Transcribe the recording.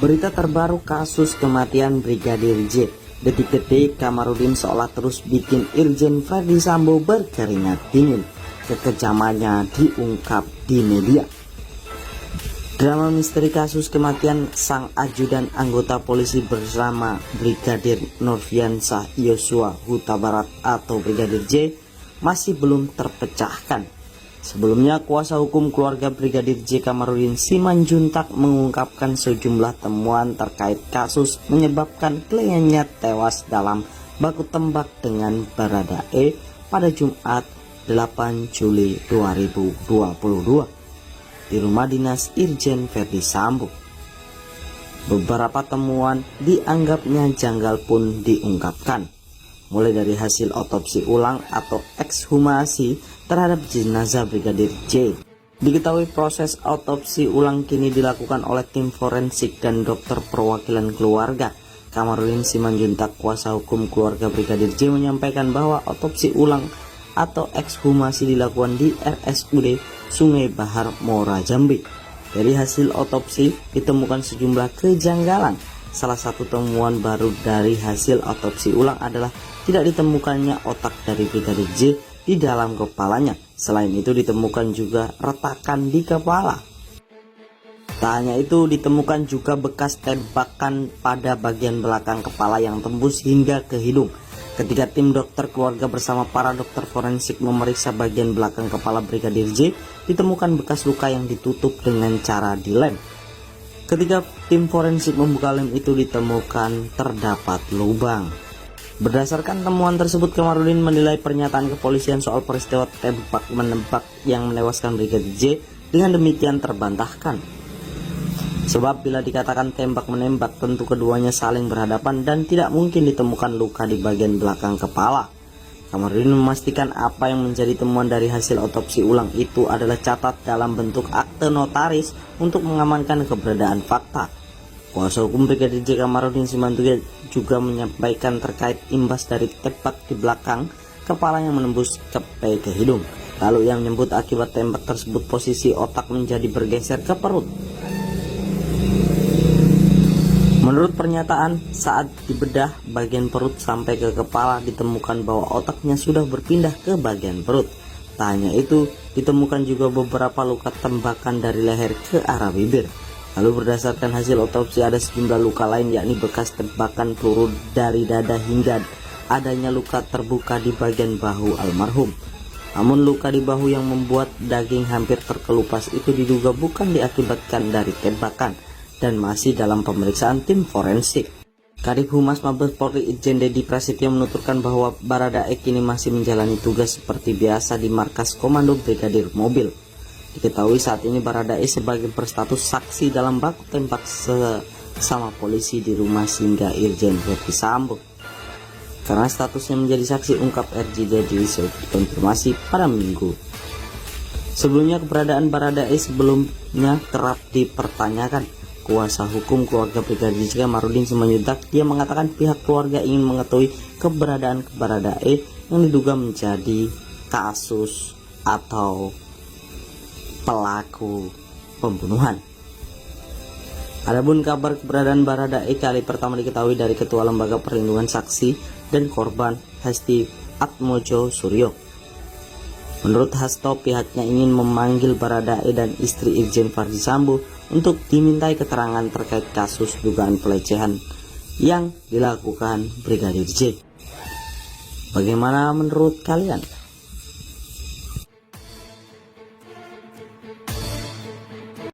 Berita terbaru kasus kematian Brigadir J. Detik-detik Kamarudin seolah terus bikin Irjen Verdi Sambo berkeringat dingin. Kekejamannya diungkap di media. Drama misteri kasus kematian sang ajudan anggota polisi bersama Brigadir Nurfiansyah Yosua Huta Barat atau Brigadir J masih belum terpecahkan. Sebelumnya, kuasa hukum keluarga Brigadir J Kamarudin Simanjuntak mengungkapkan sejumlah temuan terkait kasus menyebabkan kliennya tewas dalam baku tembak dengan Baradae pada Jumat 8 Juli 2022 di rumah dinas Irjen Verdi Sambo. Beberapa temuan dianggapnya janggal pun diungkapkan, mulai dari hasil otopsi ulang atau ekshumasi terhadap jenazah Brigadir J. Diketahui proses otopsi ulang kini dilakukan oleh tim forensik dan dokter perwakilan keluarga. Kamarudin Simanjuntak, kuasa hukum keluarga Brigadir J, menyampaikan bahwa otopsi ulang atau ekshumasi dilakukan di RSUD Sungai Bahar Muara Jambi. Dari hasil otopsi ditemukan sejumlah kejanggalan. Salah satu temuan baru dari hasil otopsi ulang adalah tidak ditemukannya otak dari Brigadir J di dalam kepalanya. Selain itu ditemukan juga retakan di kepala. Tak hanya itu, ditemukan juga bekas tembakan pada bagian belakang kepala yang tembus hingga ke hidung. Ketika tim dokter keluarga bersama para dokter forensik memeriksa bagian belakang kepala Brigadir J, ditemukan bekas luka yang ditutup dengan cara dilem. Ketika tim forensik membuka lem itu, ditemukan terdapat lubang. Berdasarkan temuan tersebut, Kamarudin menilai pernyataan kepolisian soal peristiwa tembak-menembak yang menewaskan Brigadir J dengan demikian terbantahkan. Sebab bila dikatakan tembak-menembak, tentu keduanya saling berhadapan dan tidak mungkin ditemukan luka di bagian belakang kepala. Kamarudin memastikan apa yang menjadi temuan dari hasil otopsi ulang itu adalah catat dalam bentuk akte notaris untuk mengamankan keberadaan fakta. Kuasa hukum Brigadir J Kamarudin Simanjuntak juga menyampaikan terkait imbas dari tembak di belakang kepala yang menembus sampai ke hidung. Lalu ia menyebut akibat tembak tersebut posisi otak menjadi bergeser ke perut. Menurut pernyataan, saat dibedah bagian perut sampai ke kepala, ditemukan bahwa otaknya sudah berpindah ke bagian perut. Tak hanya itu, ditemukan juga beberapa luka tembakan dari leher ke arah bibir. Lalu berdasarkan hasil otopsi ada sejumlah luka lain, yakni bekas tembakan peluru dari dada hingga adanya luka terbuka di bagian bahu almarhum. Namun luka di bahu yang membuat daging hampir terkelupas itu diduga bukan diakibatkan dari tembakan dan masih dalam pemeriksaan tim forensik. Kadif Humas Mabes Polri Irjen Dedi Prasetyo menuturkan bahwa Baradae kini masih menjalani tugas seperti biasa di markas Komando Brigadir Mobil. Diketahui saat ini Baradae sebagai berstatus saksi dalam baku tembak sesama polisi di rumah singgah Irjen Verdi Sambo. Karena statusnya menjadi saksi, ungkap RJD dikonfirmasi pada Minggu. Sebelumnya keberadaan Baradae sebelumnya kerap dipertanyakan. Kuasa hukum keluarga Brigadir J Kamarudin Simanjuntak, dia mengatakan pihak keluarga ingin mengetahui keberadaan Baradae yang diduga menjadi kasus atau pelaku pembunuhan. Adapun kabar keberadaan Baradae kali pertama diketahui dari Ketua Lembaga Perlindungan Saksi dan Korban Hesti Atmojo Suryo. Menurut Hasto, pihaknya ingin memanggil Baradae dan istri Irjen Verdi Sambo untuk dimintai keterangan terkait kasus dugaan pelecehan yang dilakukan Brigadir J. Bagaimana menurut kalian?